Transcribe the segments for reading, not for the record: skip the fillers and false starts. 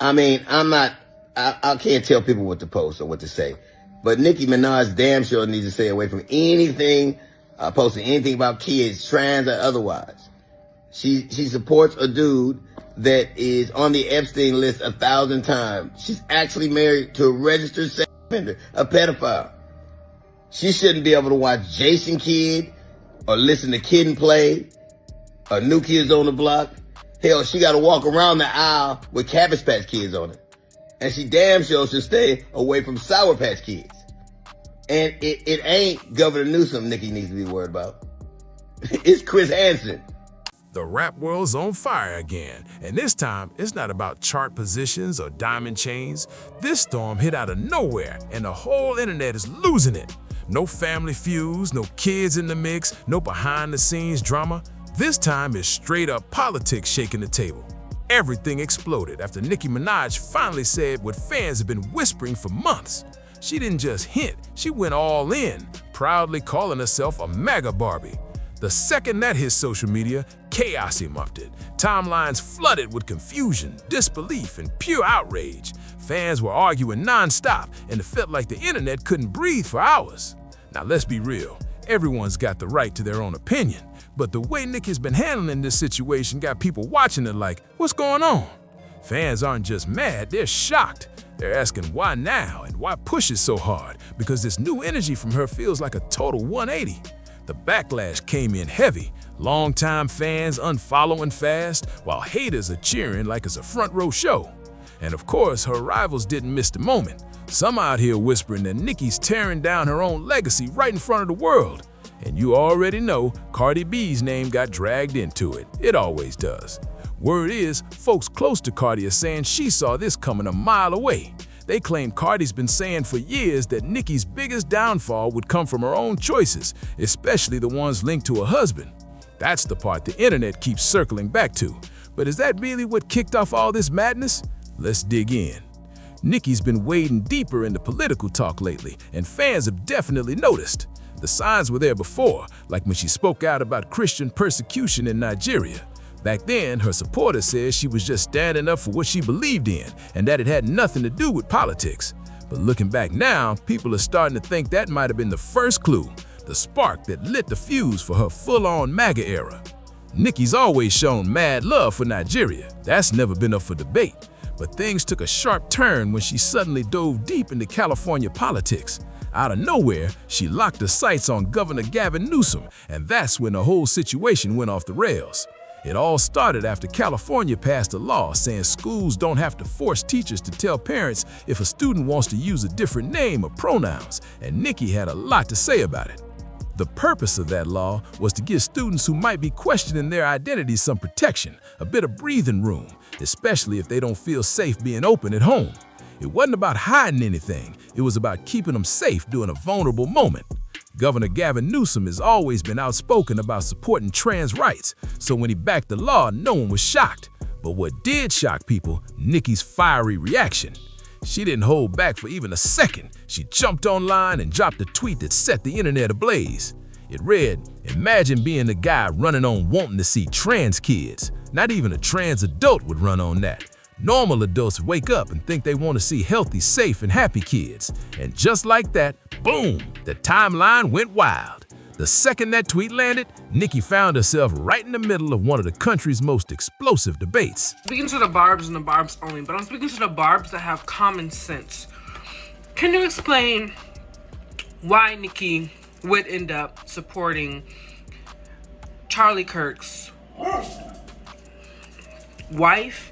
I mean, I can't tell people what to post or what to say. But Nicki Minaj damn sure needs to stay away from anything, posting anything about kids, trans or otherwise. She supports a dude that is on the Epstein list 1,000 times. She's actually married to a registered sex offender, a pedophile. She shouldn't be able to watch Jason Kidd or listen to Kid and Play or New Kids on the Block. Hell, she got to walk around the aisle with Cabbage Patch Kids on it. And she damn sure should stay away from Sour Patch Kids. And it ain't Governor Newsom Nicki needs to be worried about. It's Chris Hansen. The rap world's on fire again, and this time it's not about chart positions or diamond chains. This storm hit out of nowhere, and the whole internet is losing it. No family feuds, no kids in the mix, no behind-the-scenes drama. This time it's straight-up politics shaking the table. Everything exploded after Nicki Minaj finally said what fans have been whispering for months. She didn't just hint, she went all in, proudly calling herself a MAGA Barbie. The second that hit social media, chaos erupted. Timelines flooded with confusion, disbelief, and pure outrage. Fans were arguing non-stop, and it felt like the internet couldn't breathe for hours. Now let's be real, everyone's got the right to their own opinion, but the way Nicki's been handling this situation got people watching it like, what's going on? Fans aren't just mad, they're shocked. They're asking why now and why push it so hard, because this new energy from her feels like a total 180. The backlash came in heavy, longtime fans unfollowing fast, while haters are cheering like it's a front row show. And of course, her rivals didn't miss the moment. Some out here whispering that Nicki's tearing down her own legacy right in front of the world. And you already know Cardi B's name got dragged into it. It always does. Word is, folks close to Cardi are saying she saw this coming a mile away. They claim Cardi's been saying for years that Nicki's biggest downfall would come from her own choices, especially the ones linked to her husband. That's the part the internet keeps circling back to. But is that really what kicked off all this madness? Let's dig in. Nicki's been wading deeper into political talk lately, and fans have definitely noticed. The signs were there before, like when she spoke out about Christian persecution in Nigeria. Back then, her supporters said she was just standing up for what she believed in and that it had nothing to do with politics. But looking back now, people are starting to think that might have been the first clue, the spark that lit the fuse for her full-on MAGA era. Nicki's always shown mad love for Nigeria. That's never been up for debate. But things took a sharp turn when she suddenly dove deep into California politics. Out of nowhere, she locked her sights on Governor Gavin Newsom, and that's when the whole situation went off the rails. It all started after California passed a law saying schools don't have to force teachers to tell parents if a student wants to use a different name or pronouns, and Nicki had a lot to say about it. The purpose of that law was to give students who might be questioning their identity some protection, a bit of breathing room, especially if they don't feel safe being open at home. It wasn't about hiding anything, it was about keeping them safe during a vulnerable moment. Governor Gavin Newsom has always been outspoken about supporting trans rights, so when he backed the law, no one was shocked. But what did shock people, Nicki's fiery reaction. She didn't hold back for even a second. She jumped online and dropped a tweet that set the internet ablaze. It read, "Imagine being the guy running on wanting to see trans kids. Not even a trans adult would run on that. Normal adults wake up and think they want to see healthy, safe, and happy kids." And just like that, boom, the timeline went wild. The second that tweet landed, Nicki found herself right in the middle of one of the country's most explosive debates. Speaking to the barbs and the barbs only, but I'm speaking to the barbs that have common sense. Can you explain why Nicki would end up supporting Charlie Kirk's wife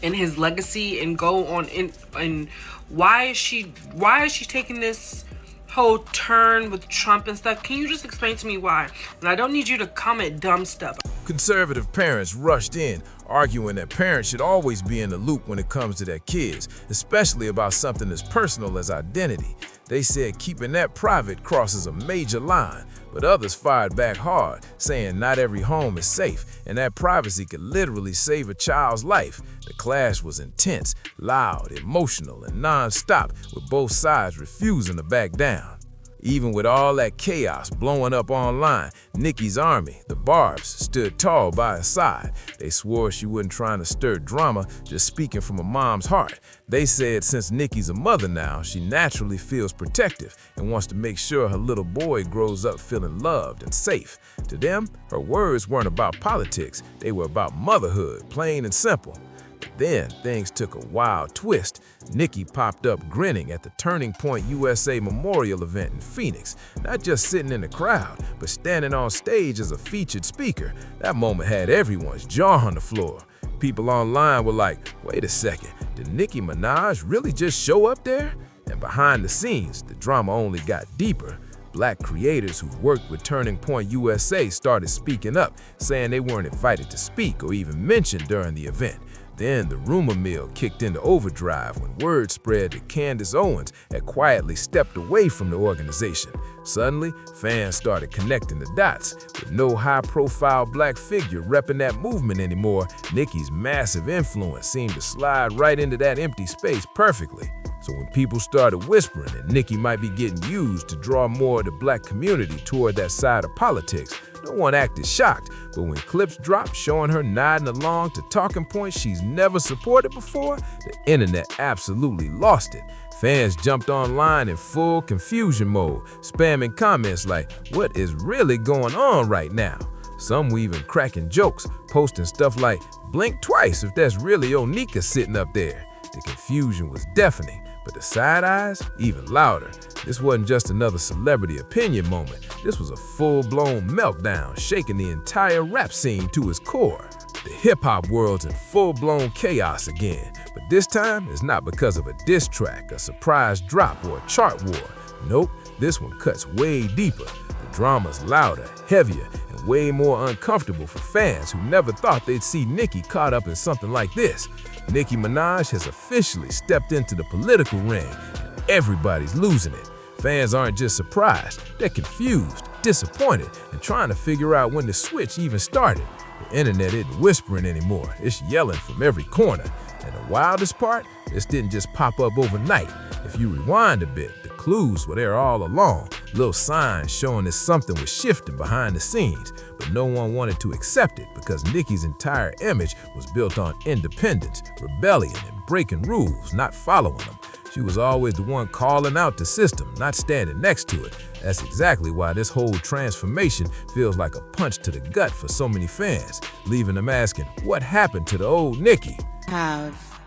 and his legacy and go on and why is she taking this whole turn with Trump and stuff? Can you just explain to me why? And I don't need you to comment dumb stuff. Conservative parents rushed in, arguing that parents should always be in the loop when it comes to their kids, especially about something as personal as identity. They said keeping that private crosses a major line, but others fired back hard, saying not every home is safe, and that privacy could literally save a child's life. The clash was intense, loud, emotional, and non-stop, with both sides refusing to back down. Even with all that chaos blowing up online, Nicki's army, the Barbs, stood tall by her side. They swore she wasn't trying to stir drama, just speaking from a mom's heart. They said since Nicki's a mother now, she naturally feels protective and wants to make sure her little boy grows up feeling loved and safe. To them, her words weren't about politics, they were about motherhood, plain and simple. But then things took a wild twist. Nicki popped up grinning at the Turning Point USA Memorial event in Phoenix, not just sitting in the crowd, but standing on stage as a featured speaker. That moment had everyone's jaw on the floor. People online were like, wait a second, did Nicki Minaj really just show up there? And behind the scenes, the drama only got deeper. Black creators who worked with Turning Point USA started speaking up, saying they weren't invited to speak or even mentioned during the event. Then the rumor mill kicked into overdrive when word spread that Candace Owens had quietly stepped away from the organization. Suddenly, fans started connecting the dots. With no high-profile black figure repping that movement anymore, Nicki's massive influence seemed to slide right into that empty space perfectly. So when people started whispering that Nicki might be getting used to draw more of the black community toward that side of politics, no one acted shocked, but when clips dropped showing her nodding along to talking points she's never supported before, the internet absolutely lost it. Fans jumped online in full confusion mode, spamming comments like, what is really going on right now? Some were even cracking jokes, posting stuff like, blink twice if that's really Onika sitting up there. The confusion was deafening, but the side eyes, even louder. This wasn't just another celebrity opinion moment. This was a full-blown meltdown, shaking the entire rap scene to its core. The hip-hop world's in full-blown chaos again, but this time it's not because of a diss track, a surprise drop, or a chart war. Nope, this one cuts way deeper. The drama's louder, heavier, and way more uncomfortable for fans who never thought they'd see Nicki caught up in something like this. Nicki Minaj has officially stepped into the political ring, and everybody's losing it. Fans aren't just surprised, they're confused, disappointed, and trying to figure out when the switch even started. The internet isn't whispering anymore, it's yelling from every corner. And the wildest part, this didn't just pop up overnight. If you rewind a bit, the clues were there all along, little signs showing that something was shifting behind the scenes, but no one wanted to accept it because Nicki's entire image was built on independence, rebellion, and breaking rules, not following them. She was always the one calling out the system, not standing next to it. That's exactly why this whole transformation feels like a punch to the gut for so many fans, leaving them asking, what happened to the old Nicki? Have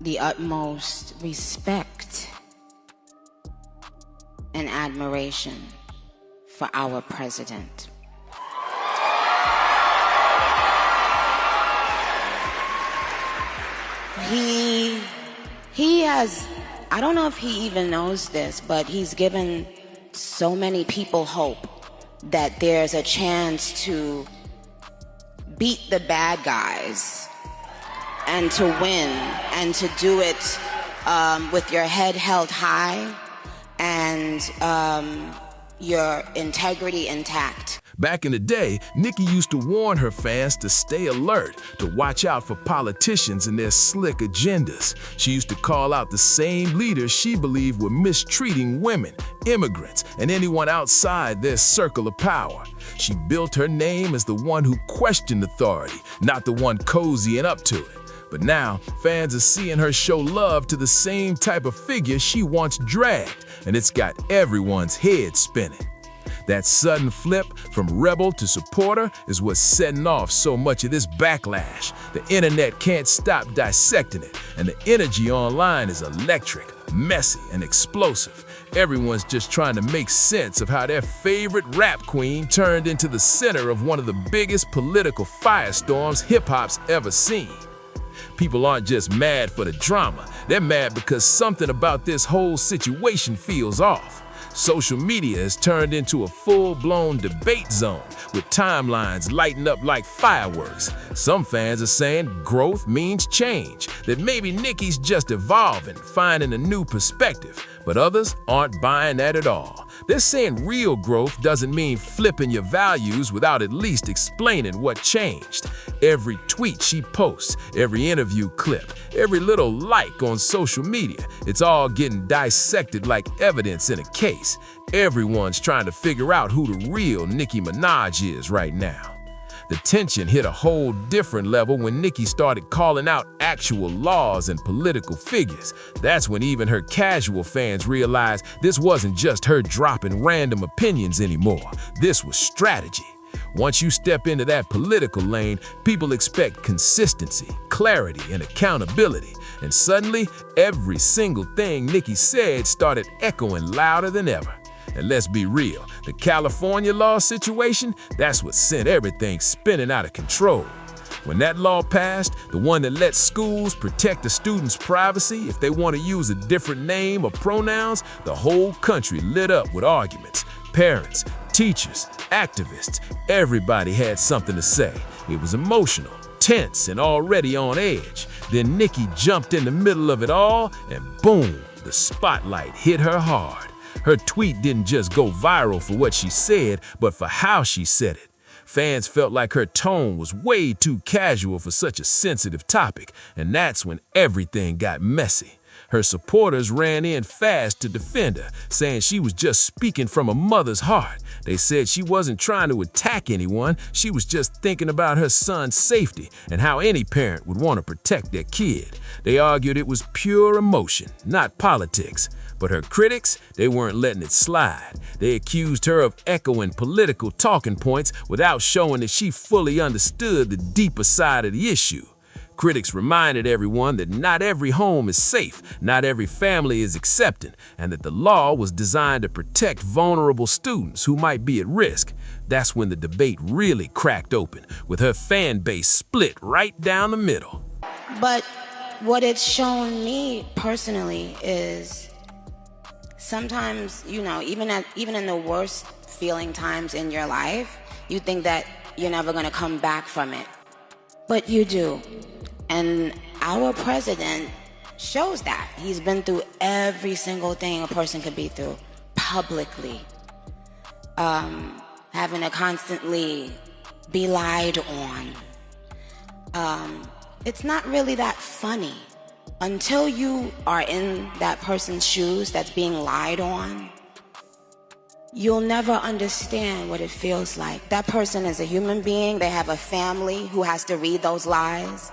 the utmost respect and admiration for our president. He has, I don't know if he even knows this, but he's given so many people hope that there's a chance to beat the bad guys and to win and to do it with your head held high and your integrity intact. Back in the day, Nicki used to warn her fans to stay alert, to watch out for politicians and their slick agendas. She used to call out the same leaders she believed were mistreating women, immigrants, and anyone outside their circle of power. She built her name as the one who questioned authority, not the one cozying up to it. But now, fans are seeing her show love to the same type of figure she once dragged, and it's got everyone's head spinning. That sudden flip from rebel to supporter is what's setting off so much of this backlash. The internet can't stop dissecting it, and the energy online is electric, messy, and explosive. Everyone's just trying to make sense of how their favorite rap queen turned into the center of one of the biggest political firestorms hip-hop's ever seen. People aren't just mad for the drama, they're mad because something about this whole situation feels off. Social media has turned into a full-blown debate zone with timelines lighting up like fireworks. Some fans are saying growth means change, that maybe Nicki's just evolving, finding a new perspective, but others aren't buying that at all. They're saying real growth doesn't mean flipping your values without at least explaining what changed. Every tweet she posts, every interview clip, Every little like on social media, it's all getting dissected like evidence in a case. Everyone's trying to figure out who the real Nicki Minaj is right now. The tension hit a whole different level when Nicki started calling out actual laws and political figures. That's when even her casual fans realized this wasn't just her dropping random opinions anymore. This was strategy. Once you step into that political lane, people expect consistency, clarity, and accountability. And suddenly, every single thing Nicki said started echoing louder than ever. And let's be real, the California law situation, that's what sent everything spinning out of control. When that law passed, the one that lets schools protect the students' privacy if they want to use a different name or pronouns, the whole country lit up with arguments. Parents, teachers, activists, everybody had something to say. It was emotional, tense, and already on edge. Then Nicki jumped in the middle of it all, and boom, the spotlight hit her hard. Her tweet didn't just go viral for what she said, but for how she said it. Fans felt like her tone was way too casual for such a sensitive topic, and that's when everything got messy. Her supporters ran in fast to defend her, saying she was just speaking from a mother's heart. They said she wasn't trying to attack anyone, she was just thinking about her son's safety and how any parent would want to protect their kid. They argued it was pure emotion, not politics. But her critics, they weren't letting it slide. They accused her of echoing political talking points without showing that she fully understood the deeper side of the issue. Critics reminded everyone that not every home is safe, not every family is accepting, and that the law was designed to protect vulnerable students who might be at risk. That's when the debate really cracked open, with her fan base split right down the middle. But what it's shown me personally is sometimes, even in the worst feeling times in your life, you think that you're never gonna come back from it. But you do. And our president shows that. He's been through every single thing a person could be through publicly. Having to constantly be lied on. It's not really that funny. Until you are in that person's shoes that's being lied on, you'll never understand what it feels like. That person is a human being. They have a family who has to read those lies.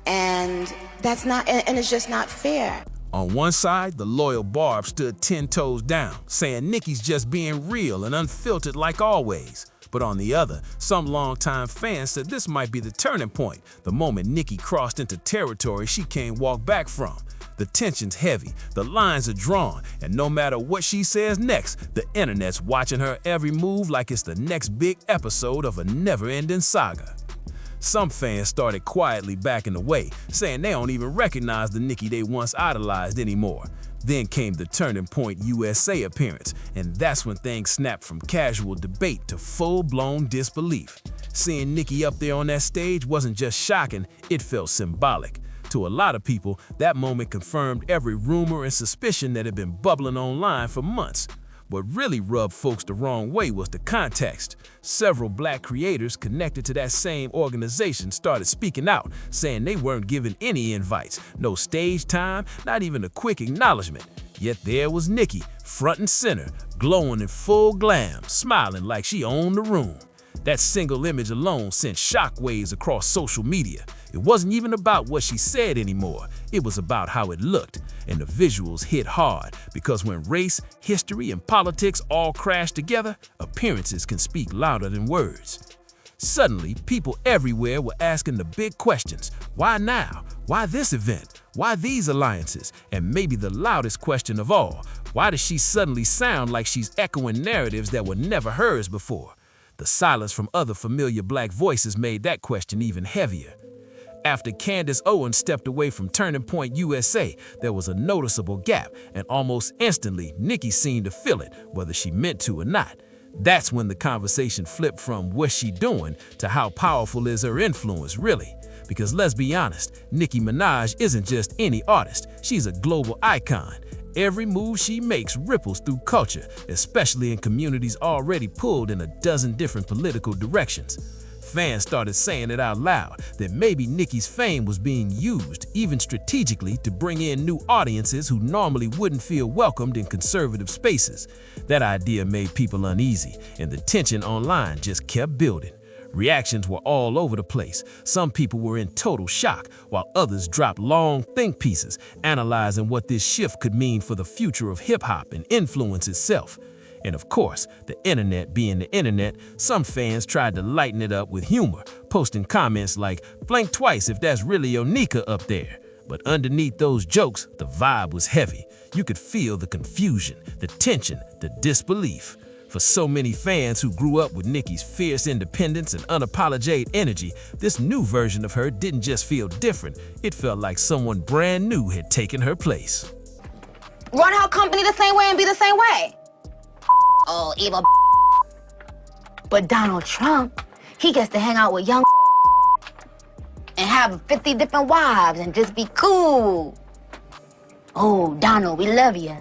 And it's just not fair. On one side, the loyal Barb stood 10 toes down, saying Nicki's just being real and unfiltered like always. But on the other, some longtime fans said this might be the turning point, the moment Nicki crossed into territory she can't walk back from. The tension's heavy, the lines are drawn, and no matter what she says next, the internet's watching her every move like it's the next big episode of a never-ending saga. Some fans started quietly backing away, saying they don't even recognize the Nicki they once idolized anymore. Then came the Turning Point USA appearance, and that's when things snapped from casual debate to full-blown disbelief. Seeing Nicki up there on that stage wasn't just shocking, it felt symbolic. To a lot of people, that moment confirmed every rumor and suspicion that had been bubbling online for months. What really rubbed folks the wrong way was the context. Several black creators connected to that same organization started speaking out, saying they weren't given any invites, no stage time, not even a quick acknowledgement. Yet there was Nicki, front and center, glowing in full glam, smiling like she owned the room. That single image alone sent shockwaves across social media. It wasn't even about what she said anymore. It was about how it looked. And the visuals hit hard because when race, history, and politics all crash together, appearances can speak louder than words. Suddenly, people everywhere were asking the big questions. Why now? Why this event? Why these alliances? And maybe the loudest question of all, why does she suddenly sound like she's echoing narratives that were never hers before? The silence from other familiar black voices made that question even heavier. After Candace Owens stepped away from Turning Point USA, there was a noticeable gap, and almost instantly, Nicki seemed to feel it, whether she meant to or not. That's when the conversation flipped from what's she doing to how powerful is her influence, really. Because let's be honest, Nicki Minaj isn't just any artist, she's a global icon. Every move she makes ripples through culture, especially in communities already pulled in a dozen different political directions. Fans started saying it out loud that maybe Nicki's fame was being used, even strategically, to bring in new audiences who normally wouldn't feel welcomed in conservative spaces. That idea made people uneasy, and the tension online just kept building. Reactions were all over the place. Some people were in total shock, while others dropped long think pieces, analyzing what this shift could mean for the future of hip-hop and influence itself. And of course, the internet being the internet, some fans tried to lighten it up with humor, posting comments like, "Blink twice if that's really your Nika up there." But underneath those jokes, the vibe was heavy. You could feel the confusion, the tension, the disbelief. For so many fans who grew up with Nicki's fierce independence and unapologetic energy, this new version of her didn't just feel different, it felt like someone brand new had taken her place. Run our company the same way and be the same way. Oh, evil. But Donald Trump, he gets to hang out with young and have 50 different wives and just be cool. Oh, Donald, we love you.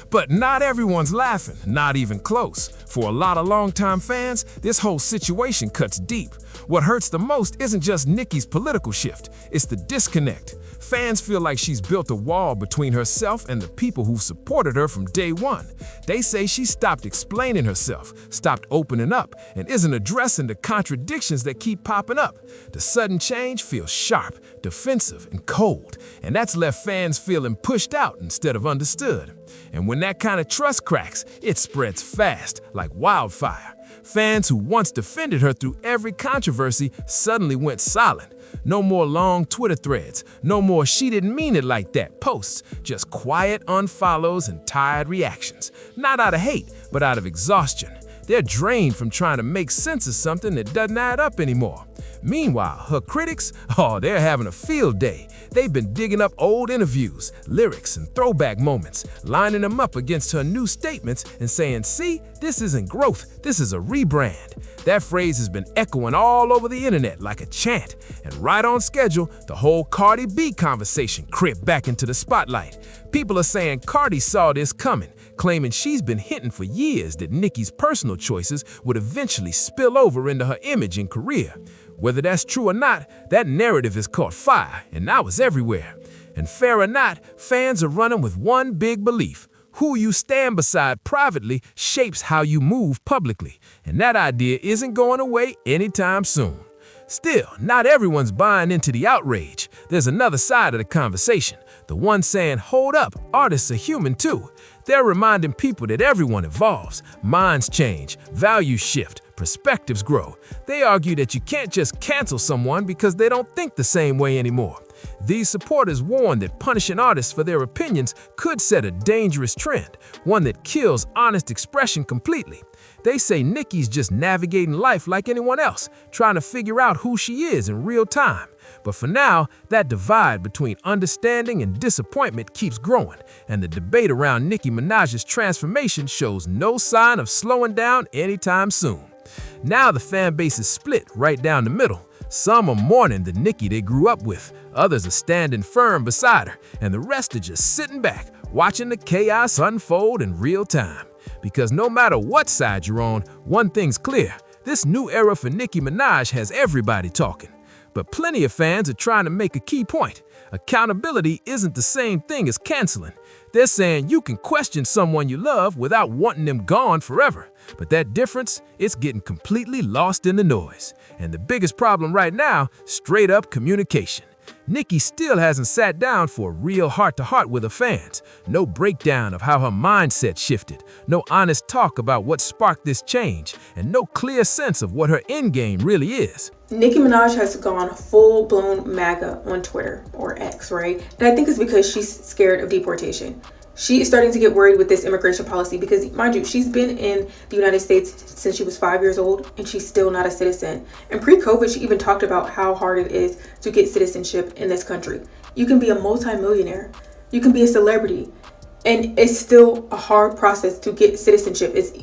But not everyone's laughing, not even close. For a lot of longtime fans, this whole situation cuts deep. What hurts the most isn't just Nicki's political shift, it's the disconnect. Fans feel like she's built a wall between herself and the people who've supported her from day one. They say she stopped explaining herself, stopped opening up, and isn't addressing the contradictions that keep popping up. The sudden change feels sharp, defensive, and cold, and that's left fans feeling pushed out instead of understood. And when that kind of trust cracks, it spreads fast, like wildfire. Fans who once defended her through every controversy suddenly went silent. No more long Twitter threads, no more "she didn't mean it like that" posts, just quiet unfollows and tired reactions. Not out of hate, but out of exhaustion. They're drained from trying to make sense of something that doesn't add up anymore. Meanwhile, her critics, they're having a field day. They've been digging up old interviews, lyrics, and throwback moments, lining them up against her new statements and saying, "See, this isn't growth, this is a rebrand." That phrase has been echoing all over the internet like a chant. And right on schedule, the whole Cardi B conversation crept back into the spotlight. People are saying Cardi saw this coming, claiming she's been hinting for years that Nicki's personal choices would eventually spill over into her image and career. Whether that's true or not, that narrative has caught fire, and now it's everywhere. And fair or not, fans are running with one big belief: who you stand beside privately shapes how you move publicly, and that idea isn't going away anytime soon. Still, not everyone's buying into the outrage. There's another side of the conversation, the one saying, "Hold up, artists are human too." They're reminding people that everyone evolves, minds change, values shift, perspectives grow. They argue that you can't just cancel someone because they don't think the same way anymore. These supporters warn that punishing artists for their opinions could set a dangerous trend, one that kills honest expression completely. They say Nicki's just navigating life like anyone else, trying to figure out who she is in real time. But for now, that divide between understanding and disappointment keeps growing, and the debate around Nicki Minaj's transformation shows no sign of slowing down anytime soon. Now the fan base is split right down the middle. Some are mourning the Nicki they grew up with, others are standing firm beside her, and the rest are just sitting back, watching the chaos unfold in real time. Because no matter what side you're on, one thing's clear: this new era for Nicki Minaj has everybody talking. But plenty of fans are trying to make a key point. Accountability isn't the same thing as canceling. They're saying you can question someone you love without wanting them gone forever. But that difference, it's getting completely lost in the noise. And the biggest problem right now, straight up communication. Nicki still hasn't sat down for a real heart-to-heart with her fans. No breakdown of how her mindset shifted, no honest talk about what sparked this change, and no clear sense of what her endgame really is. Nicki Minaj has gone full-blown MAGA on Twitter, or X, right? And I think it's because she's scared of deportation. She is starting to get worried with this immigration policy because, mind you, she's been in the United States since she was 5 years old and she's still not a citizen. And pre-COVID, she even talked about how hard it is to get citizenship in this country. You can be a multi-millionaire, you can be a celebrity, and it's still a hard process to get citizenship. It's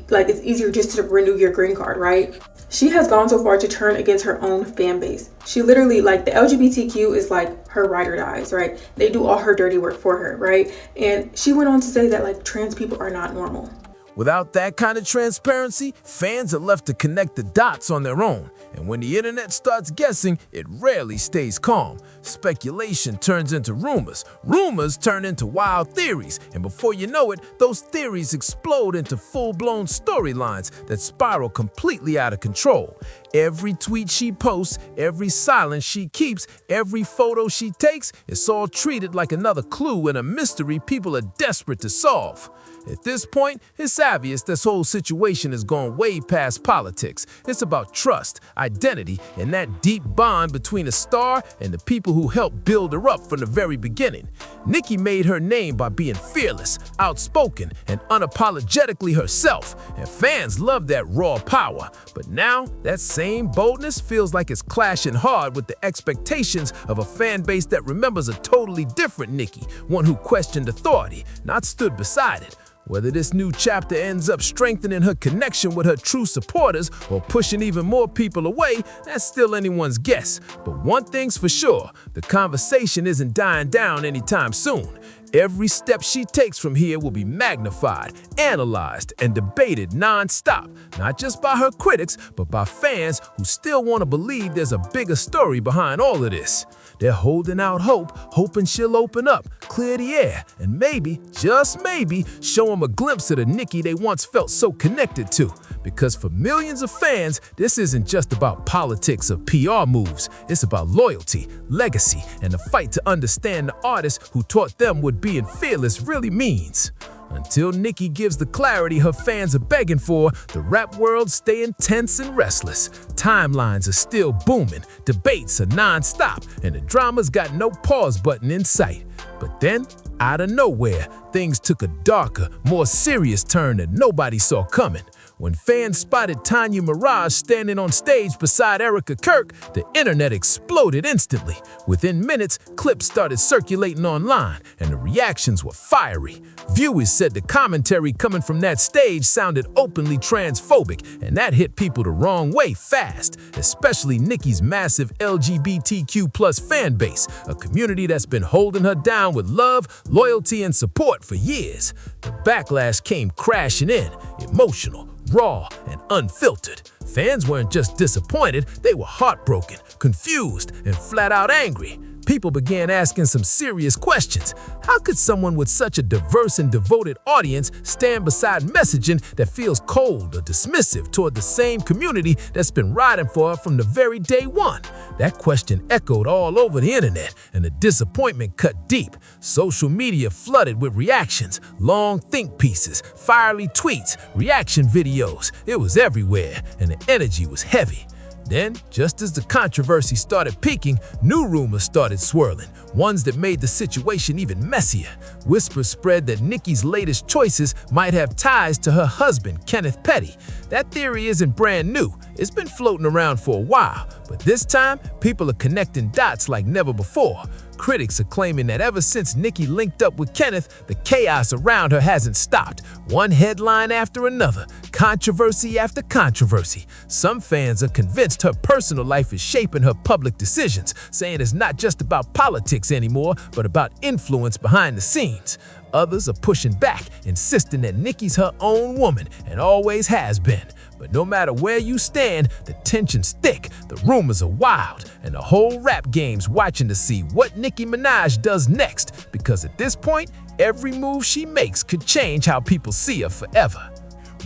easier just to renew your green card, right? She has gone so far to turn against her own fan base. She literally, the LGBTQ is like her ride or dies, right? They do all her dirty work for her, right? And she went on to say that trans people are not normal. Without that kind of transparency, fans are left to connect the dots on their own. And when the internet starts guessing, it rarely stays calm. Speculation turns into rumors. Rumors turn into wild theories. And before you know it, those theories explode into full-blown storylines that spiral completely out of control. Every tweet she posts, every silence she keeps, every photo she takes, it's all treated like another clue in a mystery people are desperate to solve. At this point, it's obvious this whole situation has gone way past politics. It's about trust, identity, and that deep bond between a star and the people who helped build her up from the very beginning. Nicki made her name by being fearless, outspoken, and unapologetically herself, and fans love that raw power. But now, that same boldness feels like it's clashing hard with the expectations of a fan base that remembers a totally different Nicki, one who questioned authority, not stood beside it. Whether this new chapter ends up strengthening her connection with her true supporters or pushing even more people away, that's still anyone's guess. But one thing's for sure, the conversation isn't dying down anytime soon. Every step she takes from here will be magnified, analyzed, and debated non-stop, not just by her critics, but by fans who still want to believe there's a bigger story behind all of this. They're holding out hope, hoping she'll open up, clear the air, and maybe, just maybe, show them a glimpse of the Nicki they once felt so connected to. Because for millions of fans, this isn't just about politics or PR moves. It's about loyalty, legacy, and the fight to understand the artist who taught them what being fearless really means. Until Nicki gives the clarity her fans are begging for, the rap world's staying tense and restless. Timelines are still booming, debates are non-stop, and the drama's got no pause button in sight. But then, out of nowhere, things took a darker, more serious turn that nobody saw coming. When fans spotted Tanya Mirage standing on stage beside Erica Kirk, the internet exploded instantly. Within minutes, clips started circulating online, and the reactions were fiery. Viewers said the commentary coming from that stage sounded openly transphobic, and that hit people the wrong way fast, especially Nicki's massive LGBTQ+ fan base, a community that's been holding her down with love, loyalty, and support for years. The backlash came crashing in, emotional, raw, and unfiltered. Fans weren't just disappointed, they were heartbroken, confused, and flat out angry. People began asking some serious questions. How could someone with such a diverse and devoted audience stand beside messaging that feels cold or dismissive toward the same community that's been riding for her from the very day one? That question echoed all over the internet, and the disappointment cut deep. Social media flooded with reactions, long think pieces, fiery tweets, reaction videos. It was everywhere, and the energy was heavy. Then, just as the controversy started peaking, new rumors started swirling, ones that made the situation even messier. Whispers spread that Nicki's latest choices might have ties to her husband, Kenneth Petty. That theory isn't brand new. It's been floating around for a while, but this time, people are connecting dots like never before. Critics are claiming that ever since Nicki linked up with Kenneth, the chaos around her hasn't stopped. One headline after another, controversy after controversy. Some fans are convinced her personal life is shaping her public decisions, saying it's not just about politics anymore, but about influence behind the scenes. Others are pushing back, insisting that Nicki's her own woman and always has been. But no matter where you stand, the tension's thick, the rumors are wild, and the whole rap game's watching to see what Nicki Minaj does next, because at this point, every move she makes could change how people see her forever.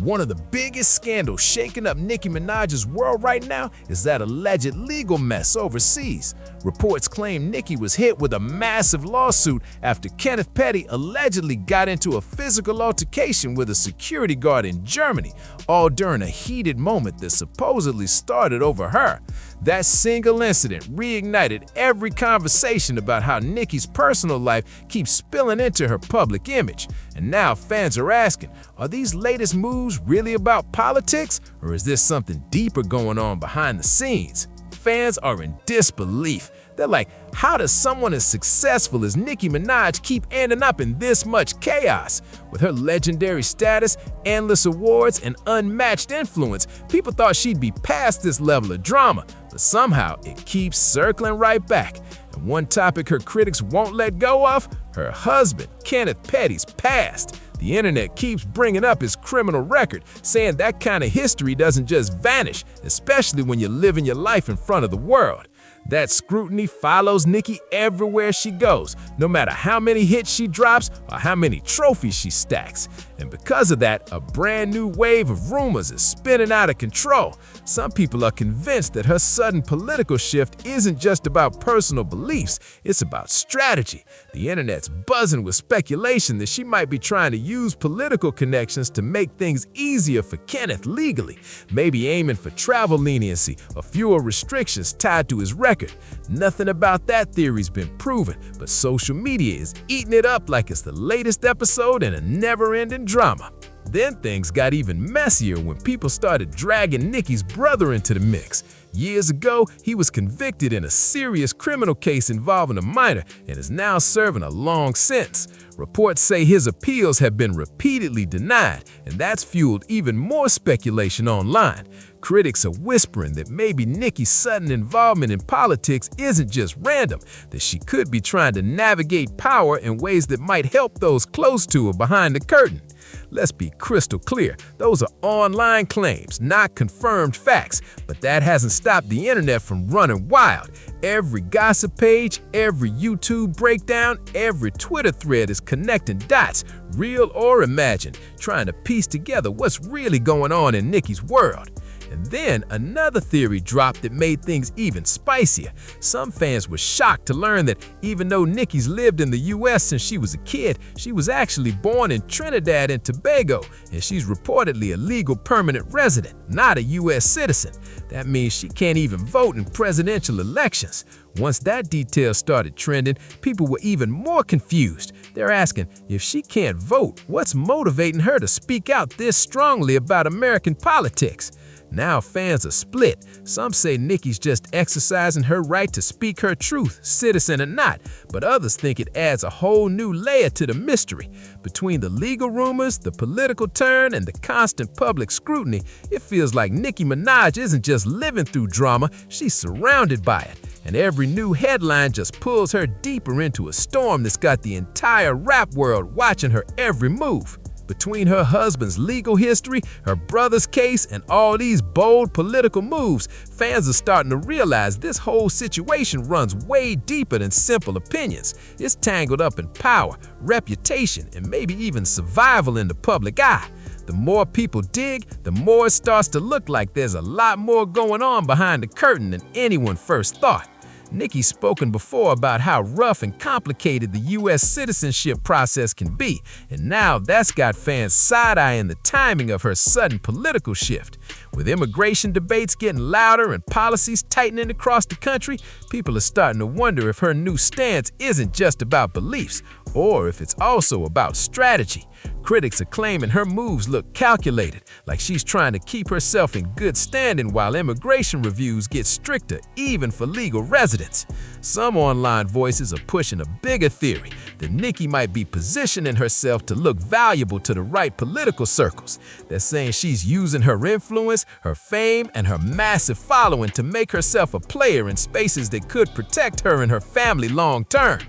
One of the biggest scandals shaking up Nicki Minaj's world right now is that alleged legal mess overseas. Reports claim Nicki was hit with a massive lawsuit after Kenneth Petty allegedly got into a physical altercation with a security guard in Germany, all during a heated moment that supposedly started over her. That single incident reignited every conversation about how Nicki's personal life keeps spilling into her public image. And now fans are asking, are these latest moves really about politics, or is there something deeper going on behind the scenes? Fans are in disbelief. They're like, how does someone as successful as Nicki Minaj keep ending up in this much chaos? With her legendary status, endless awards, and unmatched influence, people thought she'd be past this level of drama, but somehow it keeps circling right back. And one topic her critics won't let go of, her husband, Kenneth Petty's past. The internet keeps bringing up his criminal record, saying that kind of history doesn't just vanish, especially when you're living your life in front of the world. That scrutiny follows Nicki everywhere she goes, no matter how many hits she drops or how many trophies she stacks. And because of that, a brand new wave of rumors is spinning out of control. Some people are convinced that her sudden political shift isn't just about personal beliefs, it's about strategy. The internet's buzzing with speculation that she might be trying to use political connections to make things easier for Kenneth legally, maybe aiming for travel leniency or fewer restrictions tied to his record. Nothing about that theory's been proven, but social media is eating it up like it's the latest episode in a never-ending drama. Then things got even messier when people started dragging Nicki's brother into the mix. Years ago, he was convicted in a serious criminal case involving a minor and is now serving a long sentence. Reports say his appeals have been repeatedly denied, and that's fueled even more speculation online. Critics are whispering that maybe Nicki's sudden involvement in politics isn't just random, that she could be trying to navigate power in ways that might help those close to her behind the curtain. Let's be crystal clear, those are online claims, not confirmed facts, but that hasn't stopped the internet from running wild. Every gossip page, every YouTube breakdown, every Twitter thread is connecting dots, real or imagined, trying to piece together what's really going on in Nicki's world. And then another theory dropped that made things even spicier. Some fans were shocked to learn that even though Nicki's lived in the US since she was a kid, she was actually born in Trinidad and Tobago, and she's reportedly a legal permanent resident, not a US citizen. That means she can't even vote in presidential elections. Once that detail started trending, people were even more confused. They're asking, if she can't vote, what's motivating her to speak out this strongly about American politics? Now fans are split. Some say Nicki's just exercising her right to speak her truth, citizen or not, but others think it adds a whole new layer to the mystery. Between the legal rumors, the political turn, and the constant public scrutiny, it feels like Nicki Minaj isn't just living through drama, she's surrounded by it. And every new headline just pulls her deeper into a storm that's got the entire rap world watching her every move. Between her husband's legal history, her brother's case, and all these bold political moves, fans are starting to realize this whole situation runs way deeper than simple opinions. It's tangled up in power, reputation, and maybe even survival in the public eye. The more people dig, the more it starts to look like there's a lot more going on behind the curtain than anyone first thought. Nicki's spoken before about how rough and complicated the U.S. citizenship process can be, and now that's got fans side-eyeing the timing of her sudden political shift. With immigration debates getting louder and policies tightening across the country, people are starting to wonder if her new stance isn't just about beliefs, or if it's also about strategy. Critics are claiming her moves look calculated, like she's trying to keep herself in good standing while immigration reviews get stricter even for legal residents. Some online voices are pushing a bigger theory that Nicki might be positioning herself to look valuable to the right political circles. They're saying she's using her influence, her fame, and her massive following to make herself a player in spaces that could protect her and her family long term.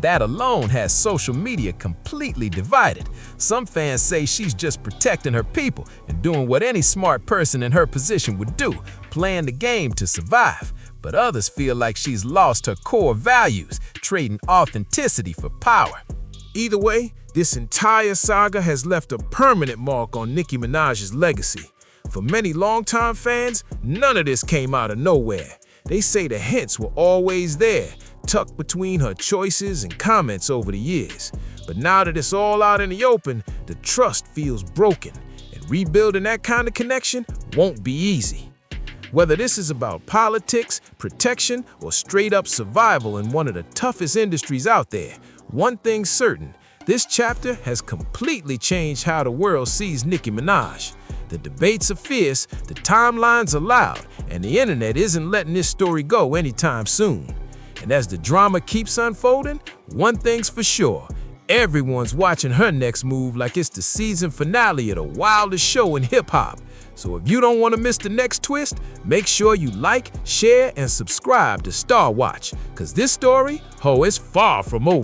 That alone has social media completely divided. Some fans say she's just protecting her people and doing what any smart person in her position would do, playing the game to survive. But others feel like she's lost her core values, trading authenticity for power. Either way, this entire saga has left a permanent mark on Nicki Minaj's legacy. For many longtime fans, none of this came out of nowhere. They say the hints were always there, tucked between her choices and comments over the years. But now that it's all out in the open, the trust feels broken, and rebuilding that kind of connection won't be easy. Whether this is about politics, protection, or straight-up survival in one of the toughest industries out there, one thing's certain, this chapter has completely changed how the world sees Nicki Minaj. The debates are fierce, the timelines are loud, and the internet isn't letting this story go anytime soon. And as the drama keeps unfolding, one thing's for sure, everyone's watching her next move like it's the season finale of the wildest show in hip-hop. So if you don't want to miss the next twist, make sure you like, share, and subscribe to Star Watch, because this story, is far from over.